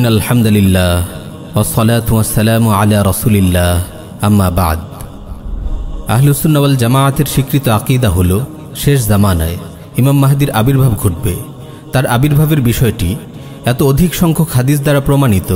ইন্নাল হামদুলিল্লাহ ওয়াসসালাতু ওয়াসসালামু আলা রাসূলিল্লাহ আম্মা বাদ। আহলুস সুন্নাহ ওয়াল জামাআতের স্বীকৃত আকীদা হলো শেষ জামানায় ইমাম মাহদির আবির্ভাব ঘটবে। তার আবির্ভাবের বিষয়টি এত অধিক সংখ্যক হাদিস দ্বারা প্রমাণিত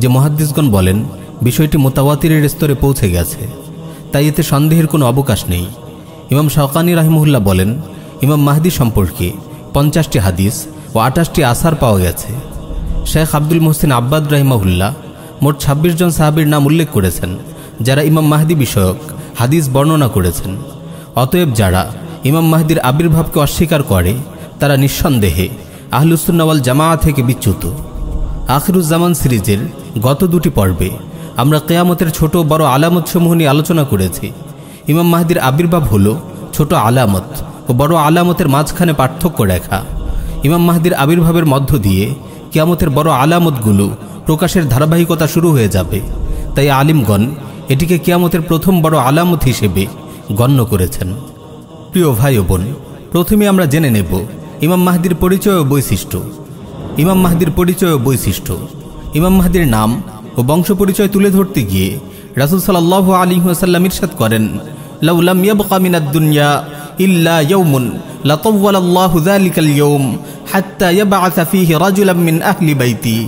যে মুহাদ্দিসগণ বলেন বিষয়টি মুতাওয়াতিরের স্তরে পৌঁছে গেছে, তাই এতে সন্দেহের কোনো অবকাশ নেই। ইমাম শাওকানি রাহিমাহুল্লাহ বলেন ইমাম মাহদি সম্পর্কে 50টি হাদিস ও 28টি আসার পাওয়া গেছে। শেখ আব্দুল মুহসিন আব্বাদ রাহিমাহুল্লাহ মোট 26 জন সাহাবীর নাম উল্লেখ করেছেন যারা ইমাম মাহদি বিষয়ক হাদিস বর্ণনা করেছেন। অতএব যারা ইমাম মাহদির আবির্ভাবকে অস্বীকার করে তারা নিঃসন্দেহে আহলুস সুন্নাহ ওয়াল জামাআহ থেকে বিচ্যুত। আখিরুজ্জামান সিরিজের গত দুটি পর্বে আমরা কিয়ামতের ছোট বড় আলামতসমূহ নিয়ে আলোচনা করেছি। ইমাম মাহদির আবির্ভাব হলো ছোট আলামত ও বড় আলামতের মাঝখানে পার্থক্য রেখা। ইমাম মাহদির আবির্ভাবের মধ্য দিয়ে কিয়ামতের বড় আলামতগুলো প্রকাশের ধারাবাহিকতা শুরু হয়ে যাবে। তাই আলিমগণ এটিকে কিয়ামতের প্রথম বড় আলামত হিসেবে গণ্য করেছেন। প্রিয় ভাই ও বোন, প্রথমে আমরা জেনে নেব ইমাম মাহদির পরিচয় ও বৈশিষ্ট্য। ইমাম মাহদির পরিচয় ও বৈশিষ্ট্য। ইমাম মাহদির নাম ও বংশ পরিচয় তুলে ধরতে গিয়ে রাসূল সাল্লাল্লাহু আলাইহি ওয়াসাল্লাম ইরশাদ করেন, লাউ লাম ইয়াবকা মিনাদ দুনিয়া ইল্লা ইয়াউমুন লাতাওয়ালাল্লাহু যালিকাল ইয়াউম হাত্তা ইয়াবআসা ফীহি রাজুলাম মিন আহলি বাইতি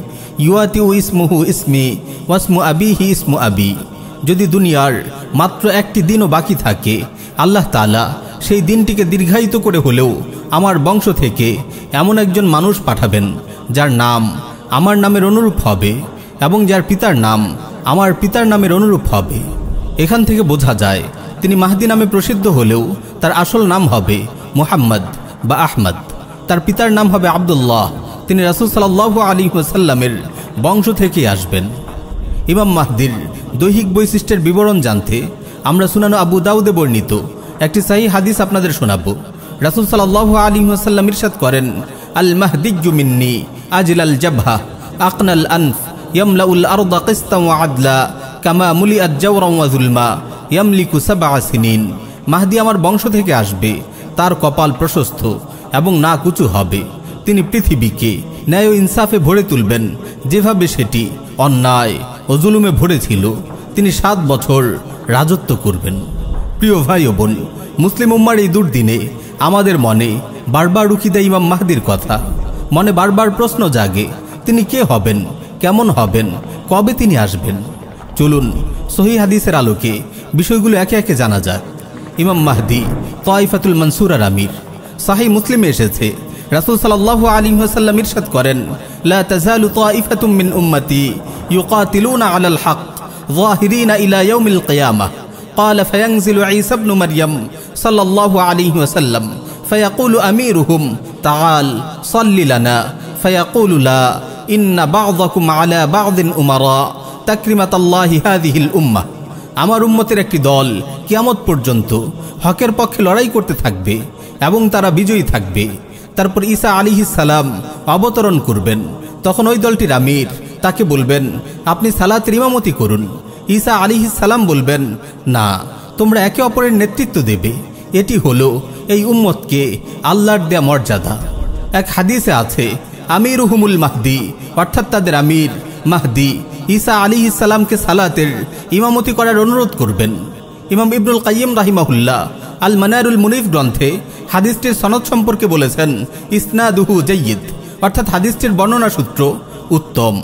ইউআতিউ ইসমুহু ইসমি ওয়া ইসমু আবিহি ইসমু আবি। যদি দুনিয়ার মাত্র একটি দিনও বাকি থাকে, আল্লাহ তাআলা সেই দিনটিকে দীর্ঘায়িত করে হলেও আমার বংশ থেকে এমন একজন মানুষ পাঠাবেন যার নাম আমার নামের অনুরূপ হবে এবং যার পিতার নাম আমার পিতার নামের অনুরূপ হবে। এখান থেকে বোঝা যায় তিনি মাহদি নামে প্রসিদ্ধ হলেও তার আসল নাম হবে মুহাম্মদ বা আহমদ। তার পিতার নাম হবে আব্দুল্লাহ। তিনি রাসূল সাল্লাল্লাহু আলাইহি ওয়াসাল্লামের বংশ থেকে আসবেন। ইমাম মাহদির দৈহিক বৈশিষ্ট্যের বিবরণ জানতে আমরা সুনান আবু দাউদে বর্ণিত একটি সহিহ হাদিস আপনাদের শোনাবো। রাসূল সাল্লাল্লাহু আলাইহি ওয়াসাল্লাম ইরশাদ করেন, আল মাহদিয়্যু মিন্নি আজলাল জাবহা আকনাল আনফ ইয়ামলাউল আরদা কিসতান ওয়া আদলা কামা মুলিআত জাওরান ওয়া যুলমা ইয়ামলিকু 7 সিনিন। মাহদি আমার বংশ থেকে আসবে, তার কপাল প্রশস্ত এবং নাক উঁচু হবে। তিনি পৃথিবীকে ন্যায় ও ইনসাফে ভরে তুলবেন যেভাবে সেটি অন্যায় ও জুলুমে ভরে ছিল। তিনি 7 বছর রাজত্ব করবেন। প্রিয় ভাই ও বোন, মুসলিম উম্মার এই দুর্দিনে আমাদের মনে বারবার উকি দেয় ইমাম মাহদির কথা। মনে বারবার প্রশ্ন জাগে, তিনি কে হবেন, কেমন হবেন, কবে তিনি আসবেন। চলুন সহিহ হাদিসের আলোকে বিষয়গুলো একে একে জানা যাক। ইমাম মাহদি তাইফাতুল মানসুরার আমির। সহিহ মুসলিমে এসেছে রাসূল সাল্লাল্লাহু আলাইহি ওয়াসাল্লাম ইরশাদ করেন, লা তাযালু তাইফাতুম মিন উম্মতি ইউকাতিলুনা আলাল হক যাহিরিনা ইলা ইয়াউমিল কিয়ামাহ। قال فينزل عيسى ابن مريم صلى الله عليه وسلم فيقول أميرهم تعال صل لنا فيقول لا إن بعضكم على بعض أمراء تكرمة الله هذه الأمة। আমার উম্মতের একটি দল কিয়ামত পর্যন্ত হকের পক্ষে লড়াই করতে থাকবে এবং তারা বিজয়ী থাকবে। তারপর ঈসা আলাইহিস সালাম অবতরণ করবেন। তখন ওই দলটির আমির তাকে বলবেন, আপনি সালাতের ইমামতি করুন। ঈসা আলাইহিস সালাম বলবেন, না, তোমরা একে অপরের নেতৃত্ব দেবে। এটি হলো এই উম্মতকে আল্লাহর দেয়া মর্যাদা। এক হাদিসে আছে, আমিরুহুমুল মাহদি, অর্থাৎ তাদের আমির মাহদি ঈসা আলাইহিস সালামকে সালাতের ইমামতি করার অনুরোধ করবেন। ইমাম ইবনুল কাইয়িম রাহিমাহুল্লাহ আল মানারুল মুনিফ গ্রন্থে হাদিসটির সনদ সম্পর্কে বলেছেন, ইসনাদুহু জাইয়িদ, অর্থাৎ হাদিসটির বর্ণনা সূত্র উত্তম।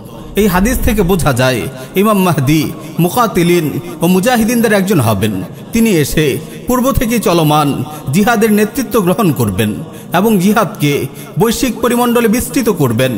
এই হাদিস থেকে বোঝা যায় ইমাম মাহদি মুকাতিলিন ও মুজাহিদিনদের একজন হবেন। তিনি এসে পূর্ব থেকে চলমান জিহাদের নেতৃত্ব গ্রহণ করবেন এবং জিহাদকে বৈশ্বিক পরিমণ্ডলে বিস্তৃত করবেন।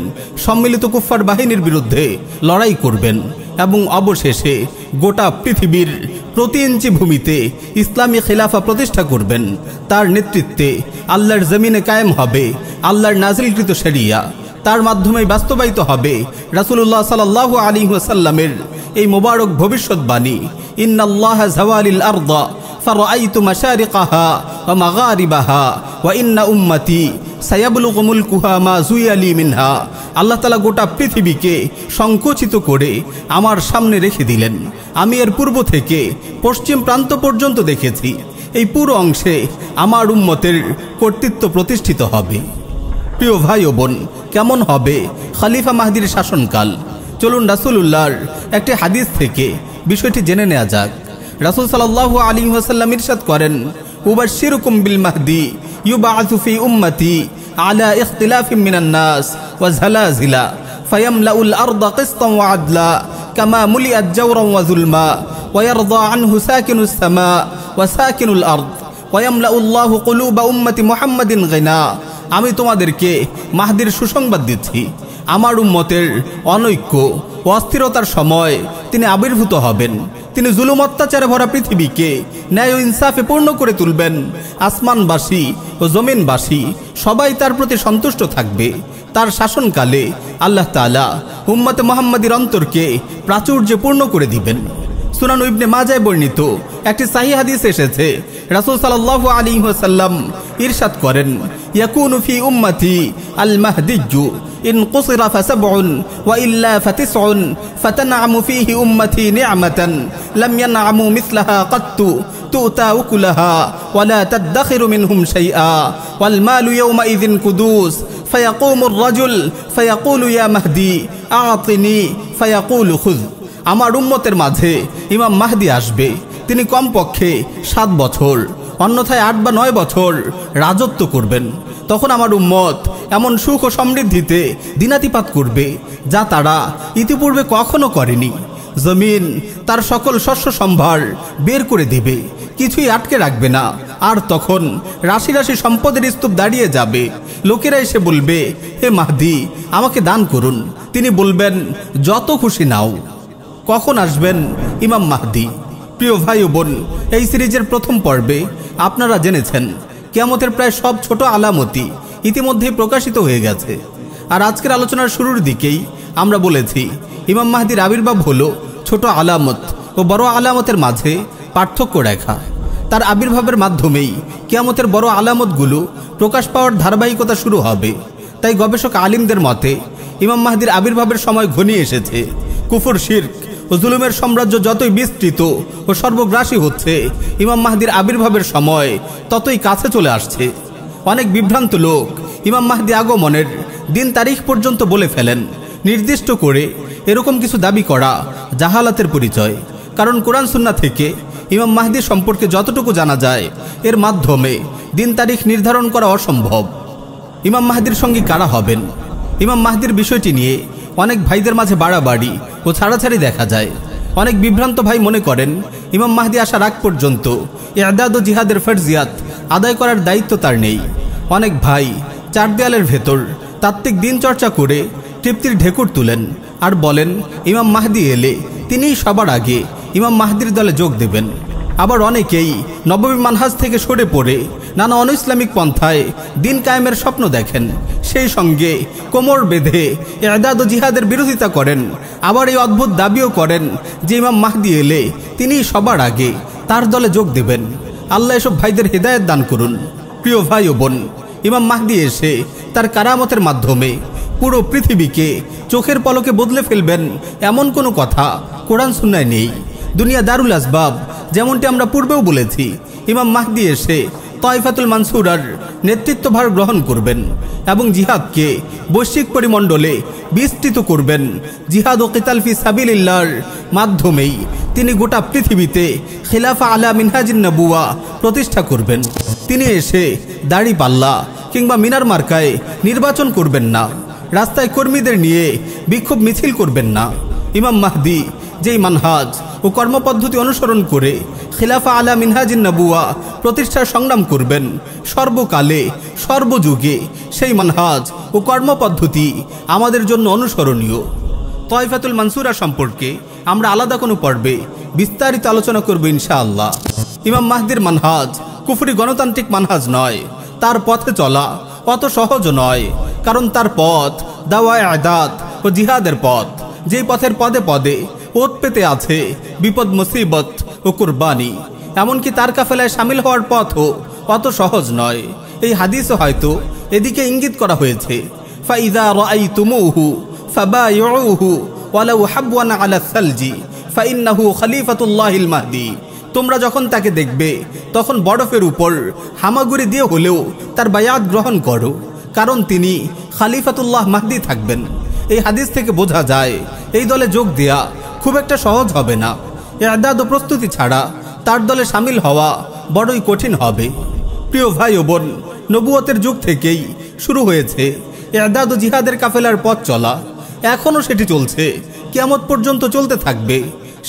সম্মিলিত কুফফার বাহিনীর বিরুদ্ধে লড়াই করবেন এবং অবশেষে গোটা পৃথিবীর প্রতি ইঞ্চি ভূমিতে ইসলামী খিলাফা প্রতিষ্ঠা করবেন। তার নেতৃত্বে আল্লাহর জমিনে কায়েম হবে আল্লাহর নাজিলকৃত শরিয়া। তার মাধ্যমে বাস্তবায়িত হবে রাসূলুল্লাহ সাল্লাল্লাহু আলাইহি ওয়াসাল্লামের এই মোবারক ভবিষ্যৎবাণী, ইন্নাল্লাহা যাওয়ালিল আরদা ফারাআইতু মাশারিকাহা ওয়া মাগারিবাহা ওয়া ইন্না উম্মতি সায়াবলুগু মুলকুহা মা যুয়ালি মিনহা। আল্লাহ তাআলা গোটা পৃথিবীকে সংকুচিত করে আমার সামনে রেখে দিলেন। আমি এর পূর্ব থেকে পশ্চিম প্রান্ত পর্যন্ত দেখেছি। এই পুরো অংশে আমার উম্মতের কর্তৃত্ব প্রতিষ্ঠিত হবে। প্রিয় ভাই ও বোন, কেমন হবে খলিফা মাহদির শাসনকাল? চলুন রাসূলুল্লাহর একটি হাদিস থেকে বিষয়টি জেনে নেওয়া যাক। রাসূল সাল্লাল্লাহু আলাইহি ওয়াসাল্লাম ইরশাদ করেন, উবাশশিরুকুম বিল মাহদি ইউবআসু ফি উম্মতি আলা ইখতিলাফিন মিনান নাস ওয়া জালাজিলা ফায়ামলাউল আরদা কিসতান ওয়া আদলা কামা মুলিআত জাওরান ওয়া যুলমা ওয়া ইয়ারদা আনহু সাকিনুস সামা ওয়া সাকিনুল আরদ ওয়া ইয়ামলাউল্লাহু কুলুবা উম্মতি মুহাম্মাদিন গিনা। আমি তোমাদেরকে মাহদির সুসংবাদ দিচ্ছি। আমার উম্মতের অনৈক্য ও অস্থিরতার সময় তিনি আবির্ভূত হবেন। তিনি জুলুম অত্যাচারে ভরা পৃথিবীকে ন্যায় ও ইনসাফে পূর্ণ করে তুলবেন। আসমানবাসী ও জমিনবাসী সবাই তার প্রতি সন্তুষ্ট থাকবে। তার শাসনকালে আল্লাহ তাআলা উম্মতে মুহাম্মাদির অন্তরকে প্রাচুর্যে পূর্ণ করে দিবেন। সুনান ইবনে মাজায় বর্ণিত একটি সহিহ হাদিস এসেছে, রাসূল সাল্লাল্লাহু আলাইহি ওয়াসাল্লাম ইরশাদ করেন, ইয়াকুনু ফি উম্মতি আল মাহদিয়্যু ইন কুসিরা ফাসাবউন ওয়া ইল্লা ফাতিসউন ফাতানআমু ফীহি উম্মতি নি'মাতান লাম ইয়ানআমু মিসলাহা কাত্তু তুতা উকুলাহা ওয়া লা তাদখিরু মিনহুম শাইআ ওয়াল মালু ইয়াওমা ইযিন কুদুস ফায়াকুমুর রাজুল ফায়াকুলু ইয়া মাহদি আ'তিনি ফায়াকুলু খুয। আমার উম্মতের মাঝে ইমাম মাহদি আসবে। তিনি কমপক্ষে 7 বছর, অন্যথায় 8 বা 9 বছর রাজত্ব করবেন। তখন আমার উম্মত এমন সুখ ও সমৃদ্ধিতে দিনাতিপাত করবে যা তারা ইতিপূর্বে কখনো করেনি। জমিন তার সকল শস্য সম্ভার বের করে দিবে, কিছুই আটকে রাখবে না। আর তখন রাশি রাশি সম্পদের স্তূপ দাঁড়িয়ে যাবে। লোকেরা এসে বলবে, হে মাহদি, আমাকে দান করুন। তিনি বলবেন, যত খুশি নাও। কখন আসবেন ইমাম মাহদি? প্রিয় ভাই ও বোন, এই সিরিজের প্রথম পর্বে আপনারা জেনেছেন কিয়ামতের প্রায় সব ছোট আলামতি ইতিমধ্যেই প্রকাশিত হয়ে গেছে। আর আজকের আলোচনার শুরুর দিকেই আমরা বলেছি ইমাম মাহদির আবির্ভাব হলো ছোট আলামত ও বড় আলামতের মাঝে পার্থক্য রেখা। তার আবির্ভাবের মাধ্যমেই কিয়ামতের বড় আলামতগুলো প্রকাশ পাওয়ার ধারাবাহিকতা শুরু হবে। তাই গবেষক আলিমদের মতে ইমাম মাহদির আবির্ভাবের সময় ঘনিয়ে এসেছে। কুফর, শিরক ও জুলুমের সাম্রাজ্য যতই বিস্তৃত ও সর্বগ্রাসী হচ্ছে, ইমাম মাহদির আবির্ভাবের সময় ততই কাছে চলে আসছে। অনেক বিভ্রান্ত লোক ইমাম মাহদি আগমনের দিন তারিখ পর্যন্ত বলে ফেলেন। নির্দিষ্ট করে এরকম কিছু দাবি করা জাহালাতের পরিচয়। কারণ কোরআন সুন্নাহ থেকে ইমাম মাহদি সম্পর্কে যতটুকু জানা যায়, এর মাধ্যমে দিন তারিখ নির্ধারণ করা অসম্ভব। ইমাম মাহদির সঙ্গে কারা হবেন? ইমাম মাহদির বিষয়টি নিয়ে অনেক ভাইদের মাঝে বাড়াবাড়ি ও ছাড়াছাড়ি দেখা যায়। অনেক বিভ্রান্ত ভাই মনে করেন ইমাম মাহদি আসার আগ পর্যন্ত ইআদাদ ও জিহাদের ফরজিয়াত আদায় করার দায়িত্ব তার নেই। অনেক ভাই চার দেয়ালের ভেতর তাত্ত্বিক দিন চর্চা করে তৃপ্তির ঢেকুর তুলেন আর বলেন ইমাম মাহদি এলে তিনিই সবার আগে ইমাম মাহদির দলে যোগ দেবেন। আবার অনেকেই নববী মানহাজ থেকে সরে পড়ে নানা অনইসলামিক পন্থায় দিন কায়েমের স্বপ্ন দেখেন। সেই সঙ্গে কোমর বেঁধে ইআদাদ ও জিহাদের বিরোধিতা করেন। আবার এই অদ্ভুত দাবিও করেন যে ইমাম মাহদি এলে তিনিই সবার আগে তার দলে যোগ দেবেন। আল্লাহ এসব ভাইদের হিদায়াত দান করুন। প্রিয় ভাই ও বোন, ইমাম মাহদি এসে তার কারামতের মাধ্যমে পুরো পৃথিবীকে চোখের পলকে বদলে ফেলবেন এমন কোনো কথা কোরআন সুন্নায় নেই। দুনিয়া দারুল আসবাব, যেমনটি আমরা পূর্বেও বলেছি, ইমাম মাহদি এসে তায়েফাতুল মানসুরার নেতৃত্বভার গ্রহণ করবেন এবং জিহাদকে বৈশ্বিক পরিমণ্ডলে বিস্তৃত করবেন। জিহাদ ও কিতাল ফি সাবিলিল্লাহর মাধ্যমেই তিনি গোটা পৃথিবীতে খিলাফা আলা মিনহাজিন নবুয়া প্রতিষ্ঠা করবেন। তিনি এসে দাড়ি পাল্লা কিংবা মিনার মার্কায় নির্বাচন করবেন না। রাস্তায় কর্মীদের নিয়ে বিক্ষোভ মিছিল করবেন না। ইমাম মাহদি যেই মানহাজ ও কর্মপদ্ধতি অনুসরণ করে খিলাফা আলা মিনহাজিন নবুয়া প্রতিষ্ঠার সংগ্রাম করবেন, সর্বকালে সর্বযুগে সেই মানহাজ ও কর্মপদ্ধতি আমাদের জন্য অনুসরণীয়। তায়েফাতুল মানসুরা সম্পর্কে আমরা আলাদা কোনো পর্বে বিস্তারিত আলোচনা করব ইনশাআল্লাহ। ইমাম মাহদির মানহাজ কুফরি গণতান্ত্রিক মানহাজ নয়। তার পথে চলা অত সহজ নয়, কারণ তার পথ দাওয়া ইআদাত ও জিহাদের পথ। যেই পথের পদে পদে ওত পেতে আছে বিপদ, মুসিবত ও কুরবানি। এমনকি তার কাফেলায় সামিল হওয়ার পথও অত সহজ নয়। এই হাদিসে হয়তো এদিকে ইঙ্গিত করা হয়েছে, ফাইযা রাআইতুমুহু ফাবাইউহু ওয়ালাউ হাবওয়ান আলা সালজি ফাইন্নাহু খলিফাতুল্লাহিল মাহদি। তোমরা যখন তাকে দেখবে তখন বরফের উপর হামাগুড়ি দিয়ে হলেও তার বায়াত গ্রহণ করো, কারণ তিনি খলিফাতুল্লাহ মাহদি থাকবেন। এই হাদিস থেকে বোঝা যায় এই দলে যোগ দেয়া খুব একটা সহজ হবে না। ইআদাদ ও প্রস্তুতি ছাড়া তার দলে শামিল হওয়া বড়ই কঠিন হবে। প্রিয় ভাই ও বোন, নবুয়তের যুগ থেকেই শুরু হয়েছে ইআদাদ ও জিহাদের কাফেলার পথ চলা। এখনও সেটি চলছে, কিয়ামত পর্যন্ত চলতে থাকবে।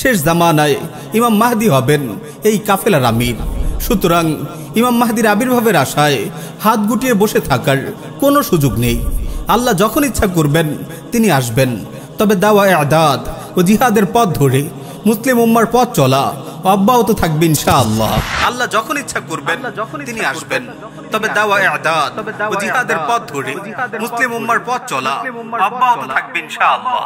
শেষ জামানায় ইমাম মাহদী হবেন এই কাফেলার আমির। সুতরাং ইমাম মাহদীর আবির্ভাবের আশায় হাত গুটিয়ে বসে থাকার কোনো সুযোগ নেই। আল্লাহ যখন ইচ্ছা করবেন তিনি আসবেন। তবে দাওয়া ইআদাদ ও জিহাদের পথ ধরে মুসলিম উম্মার পথ চলা অব্যাহত থাকবে ইনশাআল্লাহ। আল্লাহ যখন ইচ্ছা করবেন তিনি আসবেন। তবে দাওয়া ইআদাদ ও জিহাদের পথ ধরে মুসলিম উম্মার পথ চলা অব্যাহত থাকবে ইনশাআল্লাহ।